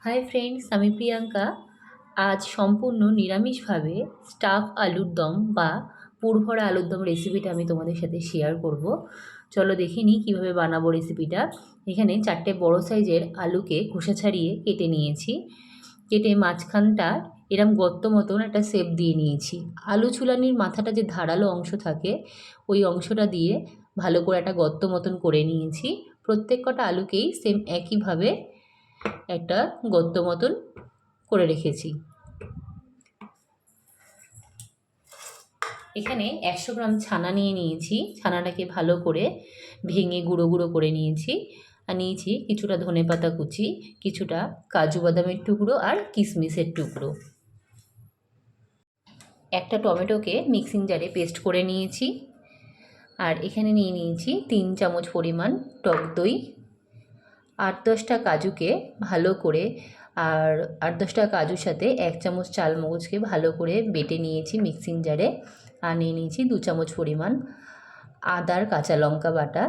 Hi friends, আমি প্রিয়াঙ্কা। আজ সম্পূর্ণ নিরামিষভাবে স্টাফ আলুর দম বা পুরভরা আলুর দম রেসিপিটা আমি তোমাদের সাথে শেয়ার করব। চলো দেখে নিই কীভাবে বানাবো রেসিপিটা। এখানে 4টে বড় সাইজের আলুকে খোসা ছাড়িয়ে কেটে নিয়েছি। কেটে মাঝখানটা এরম গর্ত মতন একটা শেপ দিয়ে নিয়েছি। আলু ছুলানির মাথাটা যে ধারালো অংশ থাকে, ওই অংশটা দিয়ে ভালো করে একটা গর্ত মতন করে নিয়েছি। প্রত্যেক কটা আলুকেই সেম একইভাবে একটা গর্ত মতন করে রেখেছি। এখানে 100 গ্রাম ছানা নিয়ে নিয়েছি। ছানাটাকে ভালো করে ভেঙে গুঁড়ো গুঁড়ো করে নিয়েছি। আর নিয়েছি কিছুটা ধনেপাতা কুচি, কিছুটা কাজু বাদামের টুকরো আর কিশমিশের টুকরো। একটা টমেটোকে মিক্সিং জারে পেস্ট করে নিয়েছি। আর এখানে নিয়ে নিয়েছি 3 চামচ পরিমাণ টক দই। 8-10টা কাজুকে ভালো করে আর 8-10টা কাজুর সাথে 1 চামচ চাল মগজকে ভালো করে বেটে নিয়েছি মিক্সিং জারে। আর নিয়ে নিয়েছি 2 চামচ পরিমাণ আদার কাঁচা লঙ্কা বাটা।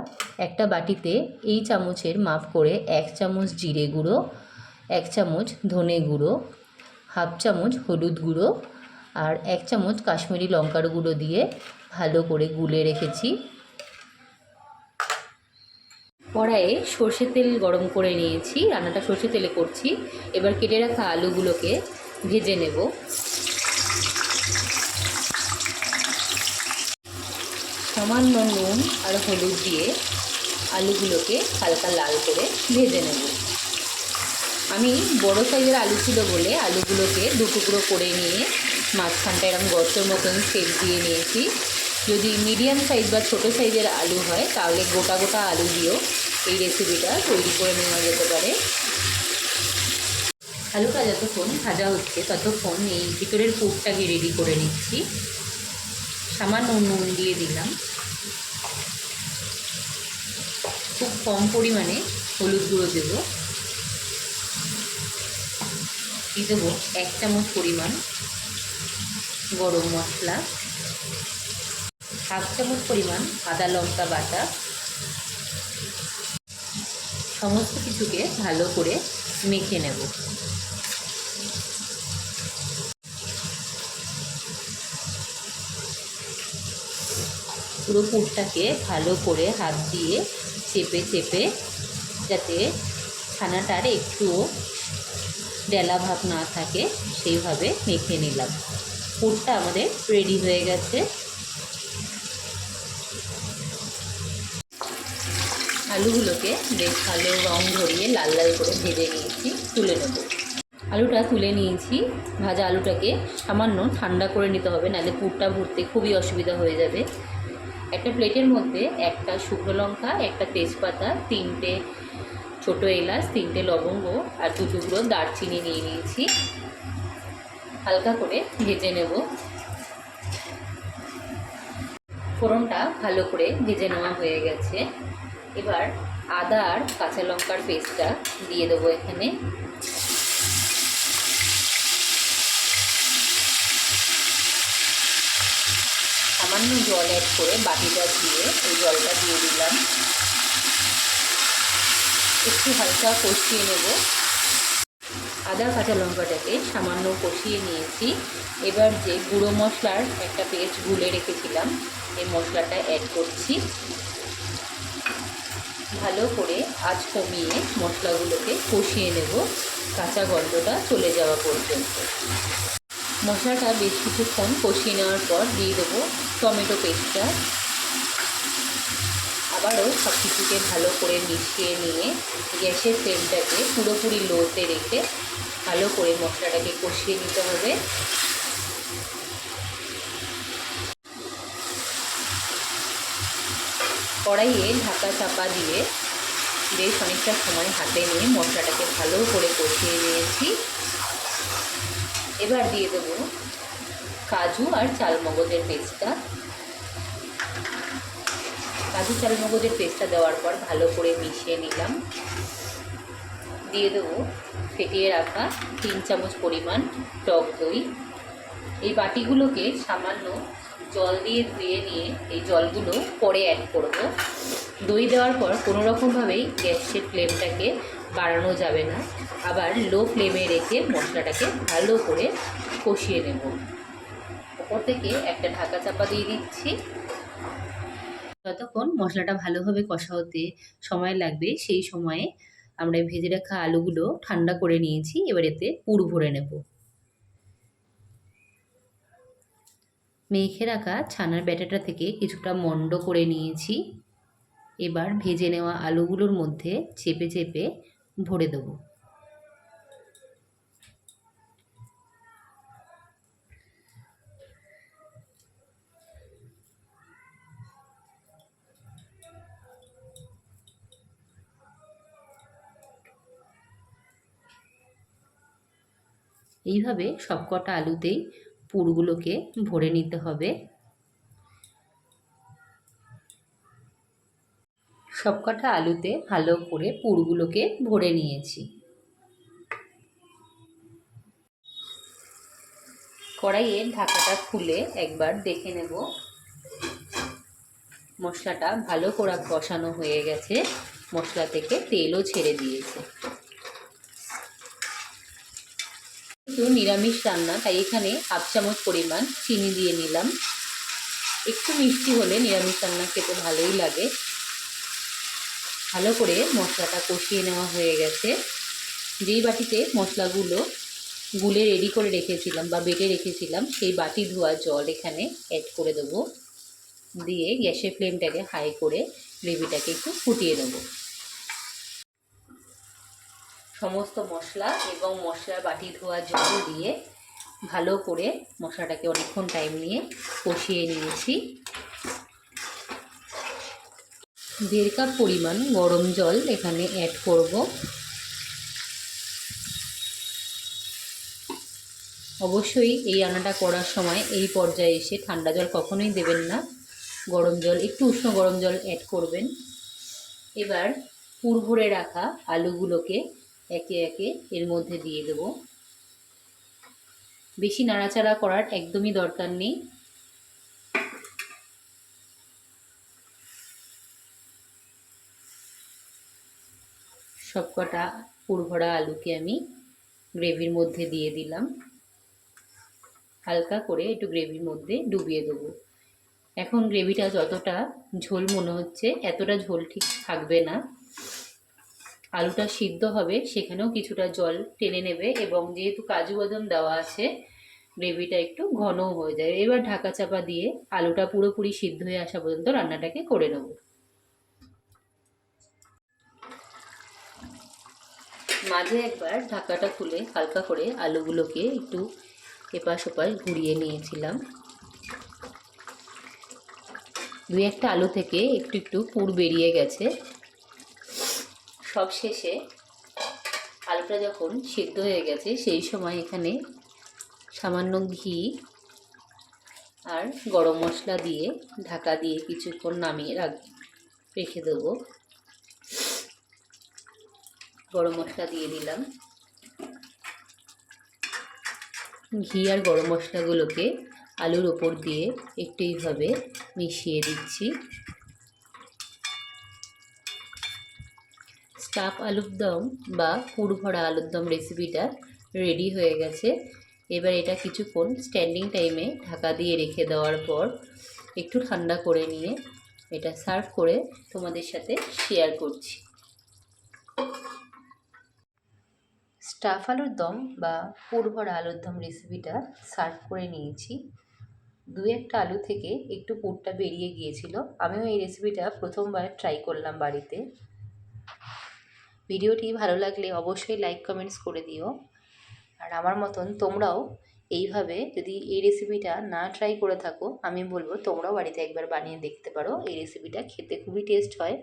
একটা বাটিতে এই চামচের মাপ করে 1 চামচ জিরে গুঁড়ো, 1 চামচ ধনে গুঁড়ো, হাফ চামচ হলুদ গুঁড়ো আর 1 চামচ কাশ্মীরি লঙ্কার গুঁড়ো দিয়ে ভালো করে গুলে রেখেছি। কড়াইয়ে সর্ষের তেল গরম করে নিয়েছি। রান্নাটা সর্ষের তেলে করছি। এবার কেটে রাখা আলুগুলোকে ভেজে নেব। সামান্য নুন আর হলুদ দিয়ে আলুগুলোকে হালকা লাল করে ভেজে নেব। আমি বড় সাইজের আলু ছিল বলে আলুগুলোকে দুটুকরো করে নিয়ে মাঝখানটা এরকম গর্তের মতন শেপ দিয়ে নিয়েছি। যদি মিডিয়াম সাইজ বা ছোটো সাইজের আলু হয় তাহলে গোটা গোটা আলু দিয়েও এই রেসিপিটা তৈরি করে নেওয়া যেতে পারে। আলুটা যতক্ষণ ভাজা হচ্ছে ততক্ষণ এই ভিতরের পুরটাকে রেডি করে নিচ্ছি। সামান্য নুন দিয়ে দিলাম, খুব কম পরিমাণে হলুদ গুঁড়ো দেবো। দিয়ে দেবো 1 চামচ পরিমাণ গরম মশলা, হাফ চামচ পরিমাণ আদা লঙ্কা বাটা। সমস্ত কিছুকে ভালো করে মেখে নেব। পুরো পুরটাকে ভালো করে হাত দিয়ে চেপে চেপে, যাতে ছানাটার একটুও ডেলা ভাব না থাকে সেইভাবে মেখে নিলাম। পুরটা আমাদের রেডি হয়ে গেছে। আলুগুলোকে বেশ ভালো রং ধরিয়ে লাল লাল করে ভেজে নিয়েছি, তুলে নেব। আলুটা তুলে নিয়েছি। ভাজা আলুটাকে সামান্য ঠান্ডা করে নিতে হবে, নাহলে পুরটা ভরতে খুবই অসুবিধা হয়ে যাবে। একটা প্লেটের মধ্যে একটা শুকনো লঙ্কা, একটা তেজপাতা, 3টে ছোটো এলাচ, 3টে লবঙ্গ আর 2 টুকরো দারচিনি নিয়ে নিয়েছি। হালকা করে ভেজে নেব। ফোড়নটা ভালো করে ভেজে নেওয়া হয়ে গেছে। এবার আদা আর কাঁচা লঙ্কার পেস্টটা দিয়ে দেবো এখানে। সামান্য জল অ্যাড করে বাটিটা দিয়ে ওই জলটা দিয়ে দিলাম। একটু হালকা কষিয়ে নেব। আদা কাঁচা লঙ্কাটাকে সামান্য কষিয়ে নিয়েছি। এবার যে গুঁড়ো মশলার একটা পেস্ট গুলে রেখেছিলাম, এই মশলাটা অ্যাড করছি। ভালো করে আঁচ কমিয়ে মশলাগুলোকে কষিয়ে নেব, কাঁচা গন্ধটা চলে যাওয়া পর্যন্ত। মশলাটা বেশ কিছুক্ষণ কষিয়ে নেওয়ার পর দিয়ে দেবো টমেটো পেস্টটা। আবারও সব কিছুকে ভালো করে মিশিয়ে নিয়ে গ্যাসের ফ্লেমটাকে পুরোপুরি লোতে রেখে ভালো করে মশলাটাকে কষিয়ে নিতে হবে। কড়াইয়ে ঢাকা চাপা দিয়ে বেশ অনেকটা সময় হাতে নিয়ে মশলাটাকে ভালো করে কষিয়ে নিয়েছি। এবার দিয়ে দেবো কাজু আর চালমগজের পেস্টটা। কাজু চালমগজের পেস্টটা দেওয়ার পর ভালো করে মিশিয়ে নিলাম। দিয়ে দেবো ফেটিয়ে রাখা 3 চামচ পরিমাণ টক দই। এই বাটিগুলোকে সামান্য জল দিয়ে ধুয়ে নিয়ে এই জলগুলো পরে অ্যাড করব। দই দেওয়ার পর কোনোরকমভাবেই গ্যাসের ফ্লেমটাকে বাড়ানো যাবে না। আবার লো ফ্লেমে রেখে মশলাটাকে ভালো করে কষিয়ে নেব। ওপর থেকে একটা ঢাকা চাপা দিয়ে দিচ্ছি। যতক্ষণ মশলাটা ভালোভাবে কষা হতে সময় লাগবে, সেই সময়ে আমরা ভেজে রাখা আলুগুলো ঠান্ডা করে নিয়েছি। এবার এতে পুর ভরে নেব। মেখে রাখা ছানার ব্যাটারটা থেকে কিছুটা মন্ড করে নিয়েছি। এবার ভেজে নেওয়া আলুগুলোর মধ্যে চেপে চেপে ভরে দেব। এইভাবে সবকটা আলুতেই পুরগুলোকে ভরে নিতে হবে। সবকটা আলুতে ভালো করে পুরগুলোকে ভরে নিয়েছি। কড়াইয়ের ঢাকাটা খুলে একবার দেখে নেব মশলাটা ভালো করে কষানো হয়ে গেছে। মশলা থেকে তেলও ছেড়ে দিয়েছে। একটু নিরামিষ রান্না, তাই এখানে 1/2 চামচ পরিমাণ চিনি দিয়ে নিলাম। একটু মিষ্টি হলে নিরামিষ রান্না খেতে ভালোই লাগে। ভালো করে মশলাটা কষিয়ে নেওয়া হয়ে গেছে। যেই বাটিতে মশলাগুলো গুলে রেডি করে রেখেছিলাম বা বেটে রেখেছিলাম, সেই বাটি ধোয়া জল এখানে অ্যাড করে দেবো। দিয়ে গ্যাসের ফ্লেমটাকে হাই করে গ্রেভিটাকে একটু ফুটিয়ে নেব। সমস্ত মশলা এবং মশলার বাটি ধোয়া জল দিয়ে ভালো করে মশলাটাকে অনেকক্ষণ টাইম নিয়ে কষিয়ে নিয়েছি। 1.5 কাপ পরিমাণ গরম জল এখানে অ্যাড করব। অবশ্যই এই রান্নাটা করার সময় এই পর্যায়ে এসে ঠান্ডা জল কখনোই দেবেন না। গরম জল, একটু উষ্ণ গরম জল অ্যাড করবেন। এবার পুর ভরে রাখা আলুগুলোকে একে একে এর মধ্যে দিয়ে দেব। বেশি নাড়াচাড়া করার একদমই দরকার নেই। সবকটা পুর ভরা আলুকে আমি গ্রেভির মধ্যে দিয়ে দিলাম। হালকা করে একটু গ্রেভির মধ্যে ডুবিয়ে দেবো। এখন গ্রেভিটা যতটা ঝোল মনে হচ্ছে, এতটা ঝোল ঠিক থাকবে না। আলুটা সিদ্ধ হবে, সেখানেও কিছুটা জল টেনে নেবে এবং যেহেতু কাজু বাদাম দেওয়া আছে, গ্রেভিটা একটু ঘনও হয়ে যায়। এবার ঢাকা চাপা দিয়ে আলুটা পুরোপুরি সিদ্ধ হয়ে আসা পর্যন্ত রান্নাটাকে করে নেব। মাঝে একবার ঢাকাটা খুলে হালকা করে আলুগুলোকে একটু এপাশ ওপাশ ঘুরিয়ে নিয়েছিলাম। 2-1টা আলু থেকে একটু একটু পুর বেরিয়ে গেছে। সব শেষে আলুটা যখন সিদ্ধ হয়ে গেছে, সেই সময় এখানে সামান্য ঘি আর গরম মশলা দিয়ে ঢাকা দিয়ে কিছুক্ষণ নামিয়ে রেখে দেবো। গরম মশলা দিয়ে দিলাম। ঘি আর গরম মশলাগুলোকে আলুর ওপর দিয়ে একটু এইভাবে মিশিয়ে দিচ্ছি। স্টাফ আলুর দম বা পুর ভরা আলুর দম রেসিপিটা রেডি হয়ে গেছে। এবার এটা কিছুক্ষণ স্ট্যান্ডিং টাইমে ঢাকা দিয়ে রেখে দেওয়ার পর একটু ঠান্ডা করে নিয়ে এটা সার্ভ করে তোমাদের সাথে শেয়ার করছি। স্টাফ আলুর দম বা পুর ভরা আলুর দম রেসিপিটা সার্ভ করে নিয়েছি। 2-1টা আলু থেকে একটু পুরটা বেরিয়ে গিয়েছিল। আমিও এই রেসিপিটা প্রথমবার ট্রাই করলাম বাড়িতে। ভিডিওটি ভালো লাগলে অবশ্যই লাইক কমেন্টস করে দিও। আর আমার মতন তোমরাও এইভাবে যদি এই রেসিপিটা না ট্রাই করে থাকো, আমি বলবো তোমরাও বাড়িতে একবার বানিয়ে দেখতে পারো। এই রেসিপিটা খেতে খুবই টেস্ট হয়।